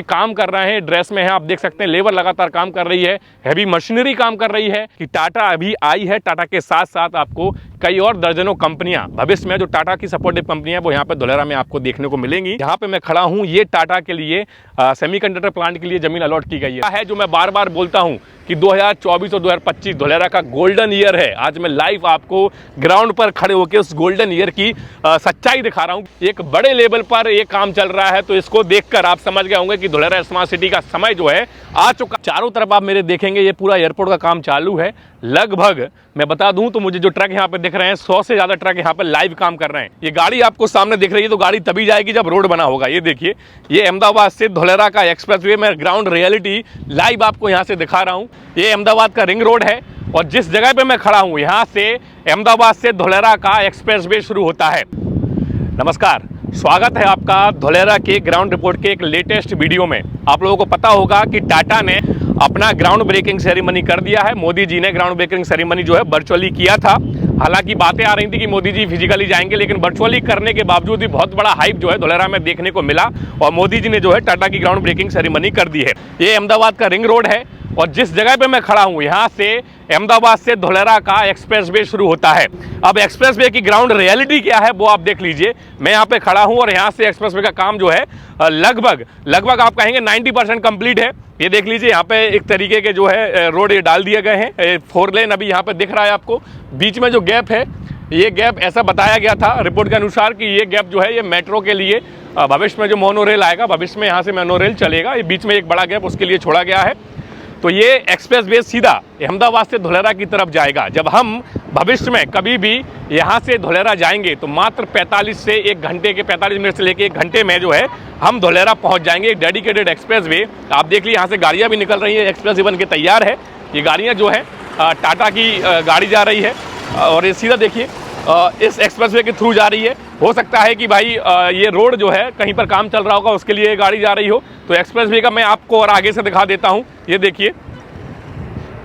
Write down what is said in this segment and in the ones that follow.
काम कर रहे हैं, ड्रेस में है, आप देख सकते हैं लेबर लगातार काम कर रही है, हैवी मशीनरी काम कर रही है कि टाटा अभी आई है। टाटा के साथ साथ आपको कई और दर्जनों कंपनियां भविष्य में जो टाटा की सपोर्टिव कंपनियां वो यहाँ पे धुलेरा में आपको देखने को मिलेंगी। यहाँ पे मैं खड़ा हूँ, ये टाटा के लिए सेमीकंडक्टर प्लांट के लिए जमीन अलॉट की गई है जो मैं बार बार बोलता हूँ कि 2024 और 2025 धुलेरा का गोल्डन ईयर है। आज मैं लाइव आपको ग्राउंड पर खड़े होकर उस गोल्डन ईयर की सच्चाई दिखा रहा हूँ। एक बड़े लेवल पर ये काम चल रहा है, तो इसको देखकर आप समझ गए होंगे कि धुलेरा स्मार्ट सिटी का समय जो है आ चुका। चारों तरफ आप मेरे देखेंगे ये पूरा एयरपोर्ट का काम चालू है। लगभग मैं बता दूं तो मुझे जो ट्रक यहाँ पे दिख रहे हैं 100 से ज्यादा ट्रक यहाँ पे लाइव काम कर रहे हैं। ये गाड़ी आपको सामने दिख रही है, तो गाड़ी तभी जाएगी जब रोड बना होगा। ये देखिए, ये अहमदाबाद से धुलेरा का एक्सप्रेसवे में ग्राउंड रियलिटी लाइव आपको यहाँ से दिखा रहा हूँ। ये अहमदाबाद का रिंग रोड है और जिस जगह पे मैं खड़ा हूँ यहाँ से अहमदाबाद से धुलेरा का एक्सप्रेसवे शुरू होता है। नमस्कार, स्वागत है आपका धुलेरा के ग्राउंड रिपोर्ट के एक लेटेस्ट वीडियो में। आप लोगों को पता होगा कि टाटा ने अपना ग्राउंड ब्रेकिंग सेरेमनी कर दिया है। मोदी जी ने ग्राउंड ब्रेकिंग सेरेमनी जो है वर्चुअली किया था। हालांकि बातें आ रही थी कि मोदी जी फिजिकली जाएंगे, लेकिन वर्चुअली करने के बावजूद भी बहुत बड़ा हाइप जो है धुलेरा में देखने को मिला और मोदी जी ने जो है टाटा की ग्राउंड ब्रेकिंग सेरेमनी कर दी है। ये अहमदाबाद का रिंग रोड है और जिस जगह पे मैं खड़ा हूँ यहाँ से अहमदाबाद से धुलेरा का एक्सप्रेसवे शुरू होता है। अब एक्सप्रेसवे की ग्राउंड रियलिटी क्या है वो आप देख लीजिए। मैं यहाँ पे खड़ा हूँ और यहाँ से एक्सप्रेसवे का काम जो है लगभग आप कहेंगे 90% कंप्लीट है। ये देख लीजिए, यहाँ पे एक तरीके के जो है रोड ये डाल दिए गए हैं। 4 लेन अभी यहाँ पे दिख रहा है आपको। बीच में जो गैप है, ये गैप ऐसा बताया गया था रिपोर्ट के अनुसार कि ये गैप जो है ये मेट्रो के लिए भविष्य में जो मोनो रेल आएगा, भविष्य में यहाँ से मोनो रेल चलेगा, ये बीच में एक बड़ा गैप उसके लिए छोड़ा गया है। तो ये एक्सप्रेसवे सीधा अहमदाबाद से धुलेरा की तरफ जाएगा। जब हम भविष्य में कभी भी यहाँ से धुलेरा जाएंगे तो मात्र 45 से 1 घंटे के 45 मिनट से लेकर 1 घंटे में जो है हम धुलेरा पहुँच जाएंगे। एक डेडिकेटेड एक्सप्रेसवे आप देख लीजिए, यहाँ से गाड़ियाँ भी निकल रही हैं, एक्सप्रेसवे बन के तैयार है। ये गाड़ियाँ जो है टाटा की गाड़ी जा रही है और ये सीधा देखिए इस एक्सप्रेसवे के थ्रू जा रही है। हो सकता है कि भाई ये रोड जो है कहीं पर काम चल रहा होगा, उसके लिए गाड़ी जा रही हो। तो एक्सप्रेसवे का मैं आपको और आगे से दिखा देता हूँ। ये देखिए,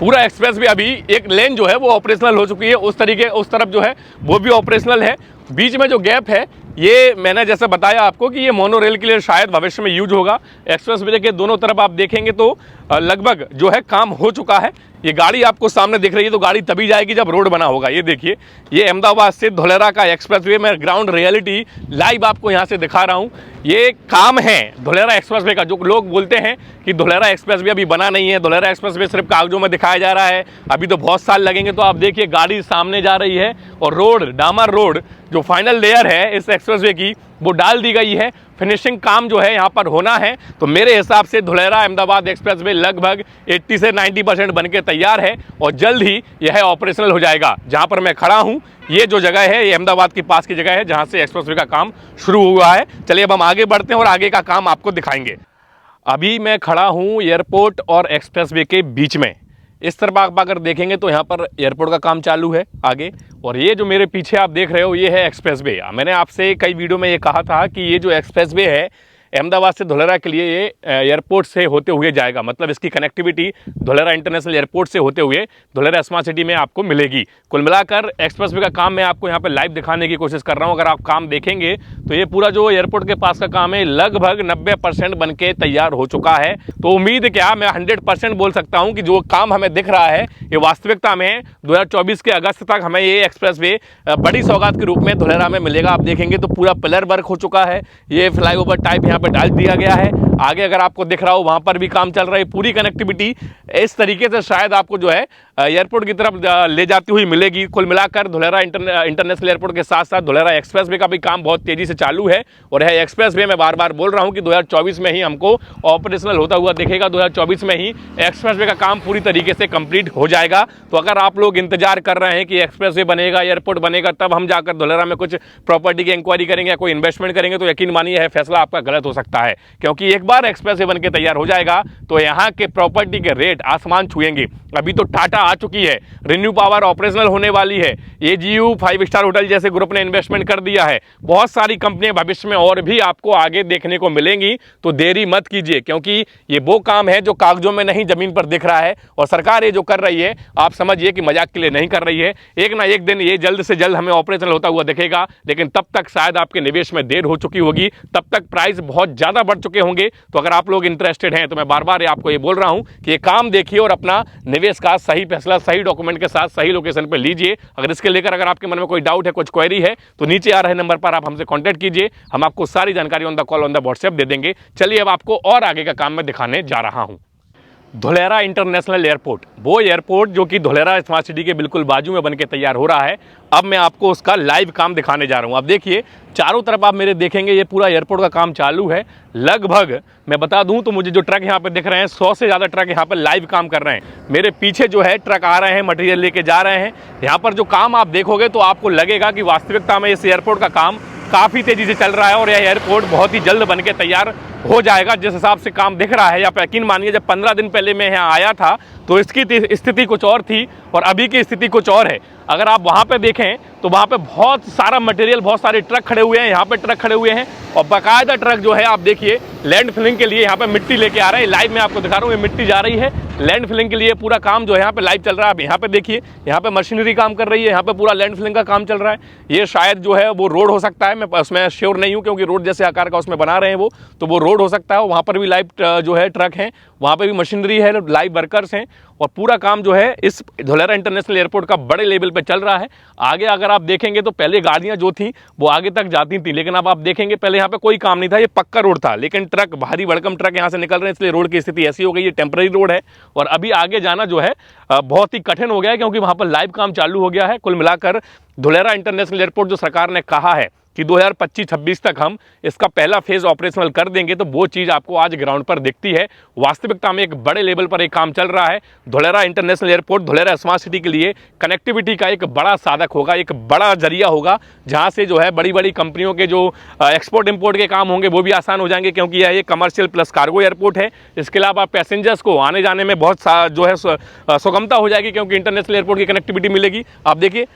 पूरा एक्सप्रेसवे अभी एक लेन जो है वो ऑपरेशनल हो चुकी है, उस तरफ जो है वो भी ऑपरेशनल है। बीच में जो गैप है ये मैंने जैसे बताया आपको कि ये मोनो रेल के लिए शायद भविष्य में यूज होगा। एक्सप्रेसवे के दोनों तरफ आप देखेंगे तो लगभग जो है काम हो चुका है। ये गाड़ी आपको सामने दिख रही है, तो गाड़ी तभी जाएगी जब रोड बना होगा। ये देखिए, ये अहमदाबाद से धुलेरा का एक्सप्रेसवे में ग्राउंड रियलिटी लाइव आपको यहाँ से दिखा रहा हूँ। ये काम है धुलेरा एक्सप्रेसवे का। जो लोग बोलते हैं कि धुलेरा एक्सप्रेसवे अभी बना नहीं है, धुलेरा एक्सप्रेसवे सिर्फ कागजों में दिखाया जा रहा है, अभी तो बहुत साल लगेंगे, तो आप देखिए गाड़ी सामने जा रही है और रोड, डामर रोड जो फाइनल लेयर है इस एक्सप्रेसवे की वो डाल दी गई है। फिनिशिंग काम जो है यहाँ पर होना है। तो मेरे हिसाब से धुलेरा अहमदाबाद एक्सप्रेसवे लगभग 80 से 90% बनके तैयार है और जल्द ही यह ऑपरेशनल हो जाएगा। जहाँ पर मैं खड़ा हूँ ये जो जगह है ये अहमदाबाद के पास की जगह है जहाँ से एक्सप्रेसवे का काम शुरू हुआ है। चलिए अब हम आगे बढ़ते हैं और आगे का काम आपको दिखाएंगे। अभी मैं खड़ा हूँ एयरपोर्ट और एक्सप्रेसवे के बीच में। इस तरफ आप अगर देखेंगे तो यहाँ पर एयरपोर्ट का काम चालू है आगे, और ये जो मेरे पीछे आप देख रहे हो ये है एक्सप्रेसवे। मैंने आपसे कई वीडियो में ये कहा था कि ये जो एक्सप्रेसवे है अहमदाबाद से धुलेरा के लिए ये एयरपोर्ट से होते हुए जाएगा, मतलब इसकी कनेक्टिविटी धुलेरा इंटरनेशनल एयरपोर्ट से होते हुए धुलेरा स्मार्ट सिटी में आपको मिलेगी। कुल मिलाकर एक्सप्रेसवे का काम मैं आपको यहाँ पे लाइव दिखाने की कोशिश कर रहा हूँ। अगर आप काम देखेंगे तो ये पूरा जो एयरपोर्ट के पास का काम है लगभग 90% बन के तैयार हो चुका है। तो उम्मीद क्या, मैं 100% बोल सकता हूँ कि जो काम हमें दिख रहा है ये वास्तविकता में 2024 के अगस्त तक हमें ये एक्सप्रेसवे बड़ी सौगात के रूप में धुलेरा में मिलेगा। आप देखेंगे तो पूरा पिलर वर्क हो चुका है, ये फ्लाईओवर टाइप यहाँ पे डाल दिया गया है। आगे अगर आपको दिख रहा हो वहां पर भी काम चल रहा है। पूरी कनेक्टिविटी इस तरीके से शायद आपको जो है एयरपोर्ट की तरफ ले जाती हुई मिलेगी। कुल मिलाकर धुलेरा इंटरनेशनल एयरपोर्ट के साथ साथ धुलेरा एक्सप्रेसवे का भी काम बहुत तेजी से चालू है और यह एक्सप्रेसवे मैं बार बार बोल रहा हूं कि 2024 में ही हमको ऑपरेशनल होता हुआ दिखेगा। 2024 में ही एक्सप्रेसवे का काम पूरी तरीके से कंप्लीट हो जाएगा। तो अगर आप लोग इंतजार कर रहे हैं कि एक्सप्रेसवे बनेगा, एयरपोर्ट बनेगा, तब हम जाकर धुलेरा में कुछ प्रॉपर्टी की इंक्वायरी करेंगे या कोई इन्वेस्टमेंट करेंगे, तो यकीन मानिए यह फैसला आपका गलत हो सकता है। क्योंकि एक बार एक्सप्रेसवे बन के तैयार हो जाएगा तो यहाँ के प्रॉपर्टी के रेट आसमान छुएंगे। अभी तो टाटा आ चुकी है, रिन्यू पावर ऑपरेशनल होने वाली है, AGU 5 स्टार होटल जैसे ग्रुप ने इन्वेस्टमेंट कर दिया है, बहुत सारी कंपनियां भविष्य में और भी आपको आगे देखने को मिलेंगी। तो देरी मत कीजिए, क्योंकि ये वो काम है जो कागजों में नहीं जमीन पर दिख रहा है, और सरकार ये जो कर रही है आप समझिए कि मजाक के लिए नहीं कर रही है। एक ना एक दिन ये जल्द से जल्द हमें ऑपरेशनल होता हुआ दिखेगा, लेकिन तब तक शायद आपके निवेश में देर हो चुकी होगी, तब तक प्राइस बहुत ज्यादा बढ़ चुके होंगे। तो अगर आप लोग इंटरेस्टेड हैं तो मैं बार बार आपको ये बोल रहा हूं कि ये काम देखिए और अपना निवेश का सही फैसला सही डॉक्यूमेंट के साथ सही लोकेशन पर लीजिए। अगर इसके लेकर अगर आपके मन में कोई डाउट है, कुछ क्वेरी है, तो नीचे आ रहे नंबर पर आप हमसे कांटेक्ट कीजिए, हम आपको सारी जानकारी on the call on the WhatsApp दे देंगे। चलिए अब आपको और आगे का काम मैं दिखाने जा रहा हूं। धुलेरा इंटरनेशनल एयरपोर्ट, वो एयरपोर्ट जो कि धुलेरा स्मार्ट सिटी के बिल्कुल बाजू में बनके तैयार हो रहा है, अब मैं आपको उसका लाइव काम दिखाने जा रहा हूं। आप देखिए चारों तरफ आप मेरे देखेंगे ये पूरा एयरपोर्ट का काम चालू है। लगभग मैं बता दूं तो मुझे जो ट्रक यहाँ पे दिख रहे हैं 100 से ज़्यादा ट्रक यहाँ पे लाइव काम कर रहे हैं। मेरे पीछे जो है ट्रक आ रहे हैं, मटेरियल लेके जा रहे हैं। यहाँ पर जो काम आप देखोगे तो आपको लगेगा कि वास्तविकता में इस एयरपोर्ट का काम काफ़ी तेज़ी से चल रहा है और यह एयरपोर्ट बहुत ही जल्द बनके तैयार हो जाएगा जिस हिसाब से काम दिख रहा है। या यकीन मानिए जब 15 दिन पहले मैं यहाँ आया था तो इसकी स्थिति कुछ और थी और अभी की स्थिति कुछ और है। अगर आप वहाँ पे देखें तो वहाँ पे बहुत सारा मटेरियल, बहुत सारे ट्रक खड़े हुए हैं, यहाँ पे ट्रक खड़े हुए हैं और बाकायदा ट्रक जो है आप देखिए लैंड फिलिंग के लिए यहाँ पे मिट्टी लेके आ रहे हैं। लाइव मैं आपको दिखा रहा हूँ, ये मिट्टी जा रही है लैंड फिलिंग के लिए, पूरा काम जो है यहाँ पे लाइव चल रहा है। आप यहाँ पे देखिए, यहाँ पे मशीनरी काम कर रही है, यहाँ पे पूरा लैंड फिलिंग का काम चल रहा है। ये शायद जो है वो रोड हो सकता है, मैं उसमें श्योर नहीं हूँ क्योंकि रोड जैसे आकार का उसमें बना रहे हैं वो, तो वो रोड हो सकता है। वहाँ पर भी लाइव जो है ट्रक हैं, वहाँ पे भी मशीनरी है, लाइव वर्कर्स हैं और पूरा काम जो है इस धुलेरा इंटरनेशनल एयरपोर्ट का बड़े लेवल पे चल रहा है। आगे अगर आप देखेंगे तो पहले गाड़ियां जो थी वो आगे तक जाती थी, लेकिन अब आप देखेंगे पहले यहाँ पे कोई काम नहीं था, ये पक्का रोड था, लेकिन ट्रक, भारी भड़कम ट्रक यहाँ से निकल रहे हैं, इसलिए रोड की स्थिति ऐसी हो गई। ये टेम्पररी रोड है और अभी आगे जाना जो है बहुत ही कठिन हो गया है क्योंकि वहाँ पर लाइव काम चालू हो गया है। कुल मिलाकर धुलेरा इंटरनेशनल एयरपोर्ट जो सरकार ने कहा है कि 2025-26 तक हम इसका पहला फेज ऑपरेशनल कर देंगे, तो वो चीज़ आपको आज ग्राउंड पर दिखती है। वास्तविकता में एक बड़े लेवल पर एक काम चल रहा है। Dholera international airport Dholera smart city के लिए कनेक्टिविटी का एक बड़ा साधक होगा, एक बड़ा जरिया होगा, जहां से जो है बड़ी बड़ी कंपनियों के जो एक्सपोर्ट इम्पोर्ट के काम होंगे वो भी आसान हो जाएंगे क्योंकि यह एक कमर्शियल प्लस कार्गो एयरपोर्ट है। इसके अलावा पैसेंजर्स को आने जाने में बहुत जो है सुगमता हो जाएगी क्योंकि इंटरनेशनल एयरपोर्ट की कनेक्टिविटी मिलेगी। आप देखिए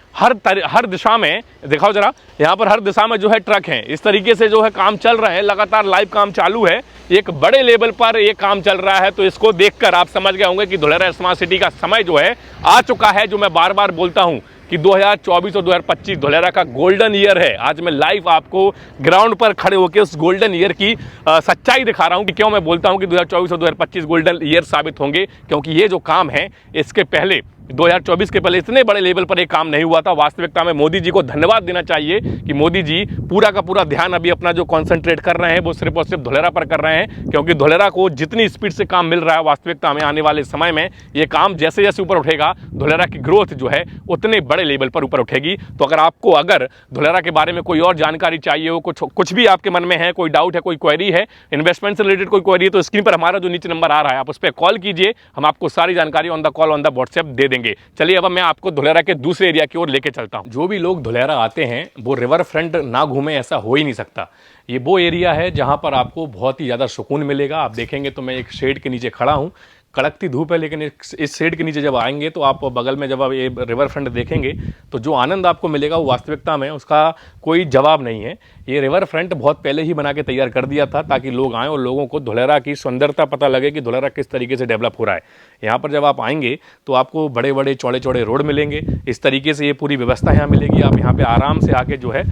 हर दिशा में, दिखाओ जरा, यहाँ पर हर दिशा में जो है ट्रक हैं। इस तरीके से जो है काम चल रहा है, लगातार लाइव काम चालू है, एक बड़े लेवल पर ये काम चल रहा है। तो इसको देखकर आप समझ गए होंगे कि धुलेरा स्मार्ट सिटी का समय जो है आ चुका है, जो मैं बार बार बोलता हूं कि 2024 और 2025 धुलेरा का गोल्डन ईयर है। आज मैं लाइव आपको ग्राउंड पर खड़े होकर उस गोल्डन ईयर की सच्चाई दिखा रहा हूं कि क्यों मैं बोलता हूं कि 2024 और 2025 गोल्डन ईयर साबित होंगे, क्योंकि ये जो काम है इसके पहले 2024 के पहले इतने बड़े लेवल पर एक काम नहीं हुआ था। वास्तविकता में मोदी जी को धन्यवाद देना चाहिए कि मोदी जी पूरा का पूरा ध्यान अभी अपना जो कॉन्सेंट्रेट कर रहे हैं वो सिर्फ और सिर्फ धुलेरा पर कर रहे हैं, क्योंकि धुलेरा को जितनी स्पीड से काम मिल रहा है वास्तविकता में आने वाले समय में ये काम जैसे जैसे ऊपर उठेगा धुलेरा की ग्रोथ जो है उतने बड़े लेवल पर ऊपर उठेगी। तो अगर धुलेरा के बारे में कोई और जानकारी चाहिए हो, कुछ भी आपके मन में है, कोई डाउट है, कोई क्वेरी है, इन्वेस्टमेंट से रिलेटेड कोई क्वेरी है, तो स्क्रीन पर हमारा जो नीचे नंबर आ रहा है आप उस पर कॉल कीजिए, हम आपको सारी जानकारी on the call on the WhatsApp दे देंगे। चलिए अब मैं आपको धुलेरा के दूसरे एरिया की ओर लेके चलता हूं। जो भी लोग धुलेरा आते हैं वो रिवर फ्रंट ना घूमे ऐसा हो ही नहीं सकता। ये वो एरिया है जहां पर आपको बहुत ही ज़्यादा सुकून मिलेगा। आप देखेंगे तो मैं एक शेड के नीचे खड़ा हूं, कड़कती धूप है, लेकिन इस शेड के नीचे जब आएंगे तो आप बगल में जब आप ये रिवर फ्रंट देखेंगे तो जो आनंद आपको मिलेगा वो वास्तविकता में उसका कोई जवाब नहीं है। ये रिवर फ्रंट बहुत पहले ही बना के तैयार कर दिया था ताकि लोग आएँ और लोगों को धुलेरा की सुंदरता पता लगे कि धुलेरा किस तरीके से डेवलप हो रहा है। यहाँ पर जब आप आएंगे तो आपको बड़े बड़े चौड़े चौड़े रोड मिलेंगे, इस तरीके से ये पूरी व्यवस्था यहाँ मिलेगी। आप यहाँ पे आराम से आके जो है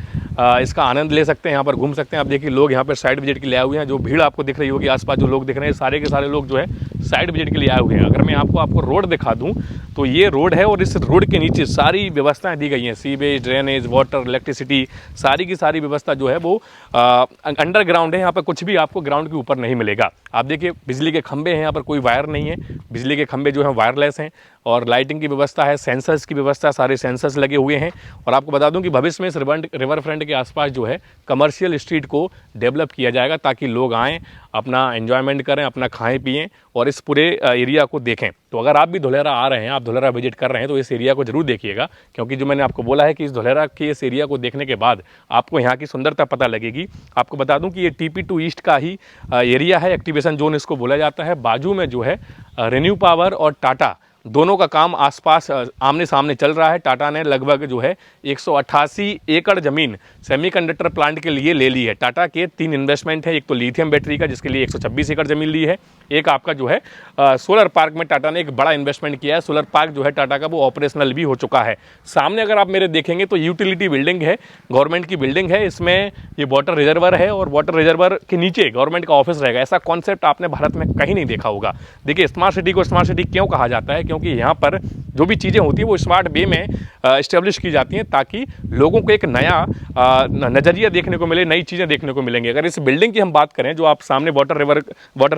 इसका आनंद ले सकते हैं, यहाँ पर घूम सकते हैं। आप देखिए लोग यहाँ पर साइड विजिट के लिए आए हुए हैं, जो भीड़ आपको दिख रही होगी आसपास जो लोग दिख रहे हैं सारे के सारे लोग जो है साइड विजिट के लिए आए हुए हैं। अगर मैं आपको रोड दिखा दूँ तो ये रोड है और इस रोड के नीचे सारी व्यवस्थाएं दी गई हैं, सीवेज, ड्रेनेज, वाटर, इलेक्ट्रिसिटी, सारी की सारी व्यवस्था जो है वो अंडरग्राउंड है। यहाँ पर कुछ भी आपको ग्राउंड के ऊपर नहीं मिलेगा। आप देखिए बिजली के खंभे हैं, यहाँ पर कोई वायर नहीं है, बिजली के खंभे जो हैं वायरलेस हैं और लाइटिंग की व्यवस्था है, सेंसर्स की व्यवस्था, सारे सेंसर्स लगे हुए हैं। और आपको बता दूं कि भविष्य में इस रिवर फ्रंट के आसपास जो है कमर्शियल स्ट्रीट को डेवलप किया जाएगा ताकि लोग आएँ, अपना एंजॉयमेंट करें, अपना खाएं पिएं और इस पूरे एरिया को देखें। तो अगर आप भी धुलेरा आ रहे हैं, आप धुलेरा विजिट कर रहे हैं तो इस एरिया को जरूर देखिएगा, क्योंकि जो मैंने आपको बोला है कि इस धुलेरा के इस एरिया को देखने के बाद आपको यहाँ की सुंदरता पता लगेगी। आपको बता दूं कि ये TP2 ईस्ट का ही एरिया है, एक्टिवेशन जोन इसको बोला जाता है। बाजू में जो है रिन्यू पावर और टाटा दोनों का काम आसपास आमने सामने चल रहा है। टाटा ने लगभग जो है 188 एकड़ ज़मीन सेमीकंडक्टर प्लांट के लिए ले ली है। टाटा के 3 इन्वेस्टमेंट है, एक तो लिथियम बैटरी का जिसके लिए 126 एकड़ ज़मीन ली है, एक आपका जो है सोलर पार्क में टाटा ने एक बड़ा इन्वेस्टमेंट किया है। सोलर पार्क जो है टाटा का वो ऑपरेशनल भी हो चुका है। सामने अगर आप मेरे देखेंगे तो यूटिलिटी बिल्डिंग है, गवर्नमेंट की बिल्डिंग है। इसमें ये वाटर रिजर्वर है और वाटर रिजर्वर के नीचे गवर्नमेंट का ऑफिस रहेगा। ऐसा कॉन्सेप्ट आपने भारत में कहीं नहीं देखा होगा। देखिए, स्मार्ट सिटी को स्मार्ट सिटी क्यों कहा जाता है? क्योंकि यहाँ पर जो भी चीज़ें होती हैं वो स्मार्ट वे में इस्टेब्लिश की जाती हैं ताकि लोगों को एक नया नज़रिया देखने को मिले, नई चीज़ें देखने को मिलेंगी। अगर इस बिल्डिंग की हम बात करें, जो आप सामने वाटर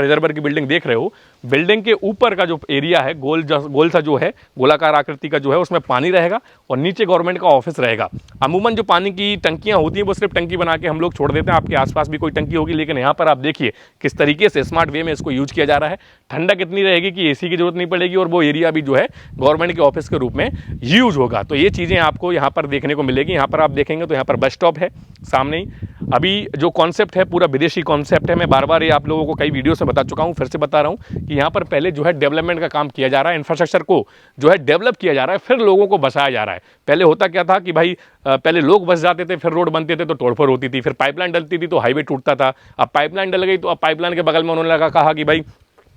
रिजर्वर की बिल्डिंग देख रहे हो, बिल्डिंग के ऊपर का जो एरिया है गोल सा जो है गोलाकार आकृति का जो है उसमें पानी रहेगा और नीचे गवर्नमेंट का ऑफिस रहेगा। अमूमन जो पानी की टंकियां होती हैं वो सिर्फ टंकी बना के हम लोग छोड़ देते हैं। आपके आसपास भी कोई टंकी होगी, लेकिन यहाँ पर आप देखिए किस तरीके से स्मार्ट वे में इसको यूज किया जा रहा है। ठंडक इतनी रहेगी कि एसी की जरूरत नहीं पड़ेगी और वो एरिया भी जो है गवर्नमेंट के ऑफिस के रूप में यूज होगा। तो ये चीज़ें आपको यहाँ पर देखने को मिलेगी। यहाँ पर आप देखेंगे तो यहाँ पर बस स्टॉप है सामने ही। अभी जो कॉन्सेप्ट है पूरा विदेशी कॉन्सेप्ट है। मैं बार बार ये आप लोगों को कई वीडियो से बता चुका हूँ, फिर से बता रहा हूँ कि यहाँ पर पहले जो है डेवलपमेंट का काम किया जा रहा है, इंफ्रास्ट्रक्चर को जो है डेवलप किया जा रहा है, फिर लोगों को बसाया जा रहा है। पहले होता क्या था कि भाई पहले लोग बस जाते थे, फिर रोड बनते थे तो तोड़फोड़ होती थी, फिर पाइपलाइन डलती थी तो हाईवे टूटता था। अब पाइपलाइन डल गई तो अब पाइपलाइन के बगल में उन्होंने कहा कि भाई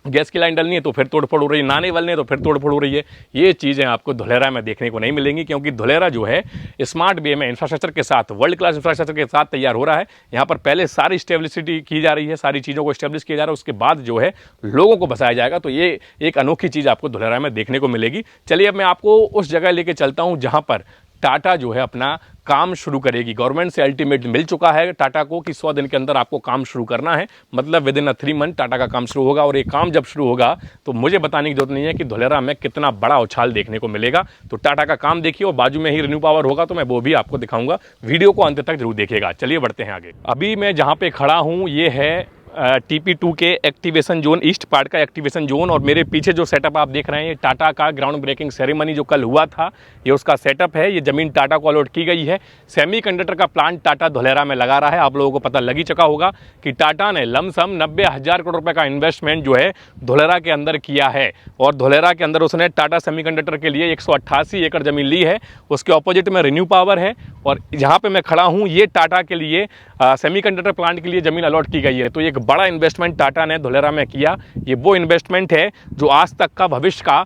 गैस की लाइन डलनी है तो फिर तोड़फोड़ हो रही है, नाने वालने तो फिर तोड़फोड़ हो रही है। ये चीज़ें आपको धुलेरा में देखने को नहीं मिलेंगी, क्योंकि धुलेरा जो है स्मार्ट वे में इंफ्रास्ट्रक्चर के साथ, वर्ल्ड क्लास इंफ्रास्ट्रक्चर के साथ तैयार हो रहा है। यहाँ पर पहले सारी स्टेबिलिटी की जा रही है, सारी चीज़ों को स्टेब्लिश किया जा रहा है, उसके बाद जो है लोगों को बसाया जाएगा। तो ये एक अनोखी चीज़ आपको धुलेरा में देखने को मिलेगी। चलिए अब मैं आपको उस जगह लेके चलता हूँ जहाँ पर टाटा जो है अपना काम शुरू करेगी। गवर्नमेंट से अल्टीमेट मिल चुका है टाटा को कि 100 दिन के अंदर आपको काम शुरू करना है, मतलब विद इन 3 मंथ टाटा का काम शुरू होगा। और ये काम जब शुरू होगा तो मुझे बताने की जरूरत नहीं है कि धुलेरा में कितना बड़ा उछाल देखने को मिलेगा। तो टाटा का काम देखिए और बाजू में ही रिन्यू पावर होगा तो मैं वो भी आपको दिखाऊंगा। वीडियो को अंत तक जरूर देखिएगा। चलिए बढ़ते हैं आगे। अभी मैं जहाँ पे खड़ा हूँ ये है TP2 के एक्टिवेशन जोन, ईस्ट पार्ट का एक्टिवेशन जोन। और मेरे पीछे जो सेटअप आप देख रहे हैं ये टाटा का ग्राउंड ब्रेकिंग सेरेमनी जो कल हुआ था, ये उसका सेटअप है। ये ज़मीन टाटा को अलॉट की गई है। सेमीकंडक्टर का प्लांट टाटा धुलेरा में लगा रहा है। आप लोगों को पता लग ही चुका होगा कि टाटा ने लमसम 90,000 करोड़ रुपए का इन्वेस्टमेंट जो है धुलेरा के अंदर किया है। और धुलेरा के अंदर उसने टाटा सेमीकंडक्टर के लिए 188 एकड़ ज़मीन ली है। उसके ऑपोजिट में रिन्यू पावर है और जहाँ पर मैं खड़ा हूँ ये टाटा के लिए सेमीकंडक्टर प्लांट के लिए ज़मीन अलॉट की गई है। तो एक बड़ा इन्वेस्टमेंट टाटा ने धुलेरा में किया। ये वो इन्वेस्टमेंट है जो आज तक का, भविष्य का,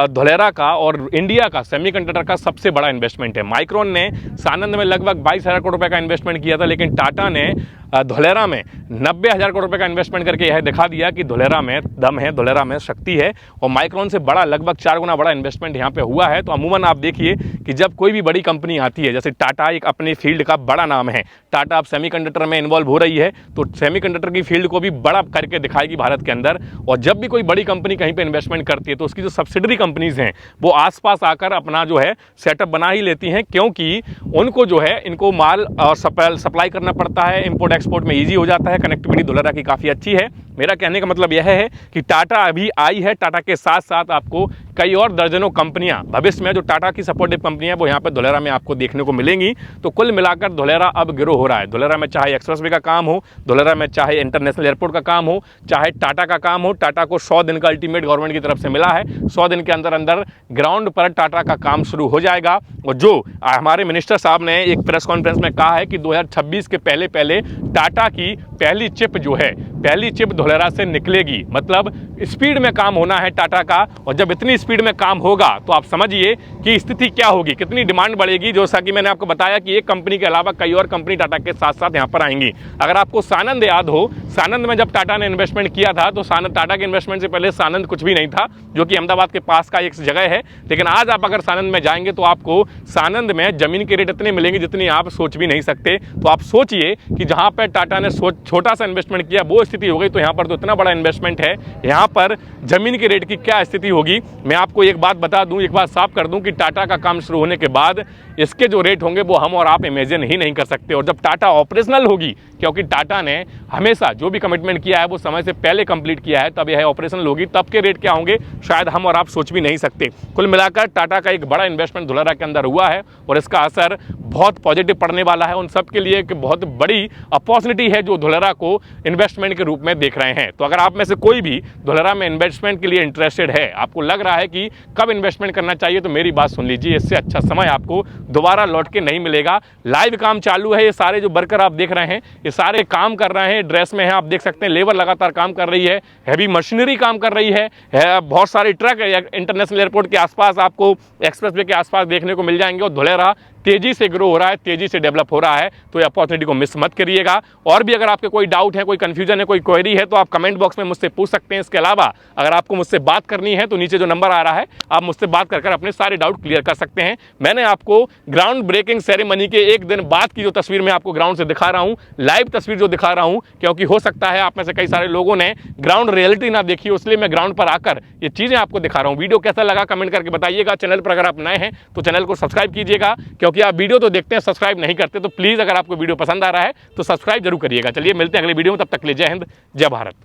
धुलेरा का और इंडिया का सेमीकंडक्टर का सबसे बड़ा इन्वेस्टमेंट है। माइक्रोन ने सानंद में लगभग 22,000 करोड़ रुपए का इन्वेस्टमेंट किया था, लेकिन टाटा ने धुलेरा में 90,000 करोड़ रुपए का इन्वेस्टमेंट करके यह दिखा दिया कि धुलेरा में दम है, धुलेरा में शक्ति है। और माइक्रोन से बड़ा, लगभग 4 गुना बड़ा इन्वेस्टमेंट यहाँ पे हुआ है। तो अमूमन आप देखिए कि जब कोई भी बड़ी कंपनी आती है, जैसे टाटा एक अपने फील्ड का बड़ा नाम है, टाटा अब सेमीकंडक्टर में इन्वॉल्व हो रही है तो सेमीकंडक्टर की फील्ड को भी बड़ा करके दिखाएगी भारत के अंदर। और जब भी कोई बड़ी कंपनी कहीं पे इन्वेस्टमेंट करती है तो उसकी जो सब्सिडरी कंपनीज हैं वो आसपास आकर अपना जो है सेटअप बना ही लेती हैं, क्योंकि उनको जो है इनको माल और सप्लाई करना पड़ता है, इंपोर्ट एक्सपोर्ट में ईजी हो जाता है। कनेक्टिविटी धुलेरा की काफ़ी अच्छी है। मेरा कहने का मतलब यह है कि टाटा अभी आई है, टाटा के साथ साथ आपको कई और दर्जनों कंपनियां भविष्य में जो टाटा की सपोर्टिव कंपनियां वो यहाँ पे धुलेरा में आपको देखने को मिलेंगी। तो कुल मिलाकर धुलेरा अब ग्रो हो रहा है। धुलेरा में चाहे एक्सप्रेसवे का काम हो, धुलेरा में चाहे इंटरनेशनल एयरपोर्ट का काम हो, चाहे टाटा का काम हो, टाटा को 100 दिन का अल्टीमेट गवर्नमेंट की तरफ से मिला है। 100 दिन के अंदर अंदर ग्राउंड पर टाटा का काम शुरू हो जाएगा। और जो हमारे मिनिस्टर साहब ने एक प्रेस कॉन्फ्रेंस में कहा है कि 2026 के पहले पहले टाटा की पहली चिप जो है, पहली चिप धुलेरा से निकलेगी। मतलब स्पीड में काम होना है टाटा का। और जब इतनी स्पीड में काम होगा तो आप समझिए कि स्थिति क्या होगी, कितनी डिमांड बढ़ेगी। जैसा कि मैंने आपको बताया कि एक कंपनी के अलावा कई और कंपनी टाटा के साथ साथ यहाँ पर आएंगी। अगर आपको सानंद याद हो, सानंद में जब टाटा ने इन्वेस्टमेंट किया था तो टाटा के इन्वेस्टमेंट से पहले सानंद कुछ भी नहीं था, जो कि अहमदाबाद के पास का एक जगह है। लेकिन आज आप अगर सानंद में जाएंगे तो आपको सानंद में जमीन के रेट इतने मिलेंगे जितनी आप सोच भी नहीं सकते। तो आप सोचिए कि जहां पर टाटा ने छोटा सा इन्वेस्टमेंट किया वो स्थिति हो गई, तो यहाँ पर तो इतना बड़ा इन्वेस्टमेंट है, यहाँ पर जमीन के रेट की क्या स्थिति होगी। मैं आपको एक बात बता दूं, एक बात साफ कर दूं कि टाटा का काम शुरू होने के बाद इसके जो रेट होंगे वो हम और आप इमेजिन ही नहीं कर सकते। और जब टाटा ऑपरेशनल होगी, क्योंकि टाटा ने हमेशा जो भी कमिटमेंट किया है वो समय से पहले कंप्लीट किया है, तब यह ऑपरेशनल होगी, तब के रेट क्या होंगे शायद हम और आप सोच भी नहीं सकते। कुल मिलाकर टाटा का एक बड़ा इन्वेस्टमेंट धुलेरा के अंदर हुआ है और इसका असर बहुत पॉजिटिव पड़ने वाला है। उन सब के लिए एक बहुत बड़ी अपॉर्चुनिटी है जो धुलेरा को इन्वेस्टमेंट के रूप में देख रहे हैं। तो अगर आप में से कोई भी धुलेरा में इन्वेस्टमेंट के लिए इंटरेस्टेड है, आपको लग रहा है कि कब इन्वेस्टमेंट करना चाहिए, तो मेरी बात सुन लीजिए, इससे अच्छा समय आपको दोबारा लौट के नहीं मिलेगा। लाइव काम चालू है, ये सारे जो वर्कर आप देख रहे हैं ये सारे काम कर रहे हैं, ड्रेस में है, आप देख सकते हैं लेबर लगातार काम कर रही है, हैवी मशीनरी काम कर रही है। बहुत सारे ट्रक इंटरनेशनल एयरपोर्ट के आसपास, आपको एक्सप्रेसवे के आसपास देखने को मिल जाएंगे। और धुलेरा तेजी से ग्रो हो रहा है, तेजी से डेवलप हो रहा है, तो ये अपॉर्चुनिटी को मिस मत करिएगा। और भी अगर आपके कोई डाउट है, कोई कंफ्यूजन है, कोई क्वेरी है, तो आप कमेंट बॉक्स में मुझसे पूछ सकते हैं। इसके अलावा अगर आपको मुझसे बात करनी है तो नीचे जो नंबर आ रहा है आप मुझसे बात कर अपने सारे डाउट क्लियर कर सकते हैं। मैंने आपको ग्राउंड ब्रेकिंग सेरेमनी के एक दिन बाद की जो तस्वीर मैं आपको ग्राउंड से दिखा रहा हूं, लाइव तस्वीर जो दिखा रहा हूं, क्योंकि हो सकता है आप में से कई सारे लोगों ने ग्राउंड रियलिटी ना देखी, इसलिए मैं ग्राउंड पर आकर ये चीजें आपको दिखा रहा हूं। वीडियो कैसा लगा कमेंट करके बताइएगा। चैनल पर अगर आप नए हैं तो चैनल को सब्सक्राइब कीजिएगा, क्योंकि आप वीडियो तो देखते हैं, सब्सक्राइब नहीं करते। तो प्लीज अगर आपको वीडियो पसंद आ रहा है तो सब्सक्राइब जरूर करिएगा। चलिए मिलते हैं अगले वीडियो में, तब तक के लिए जय हिंद, जय भारत।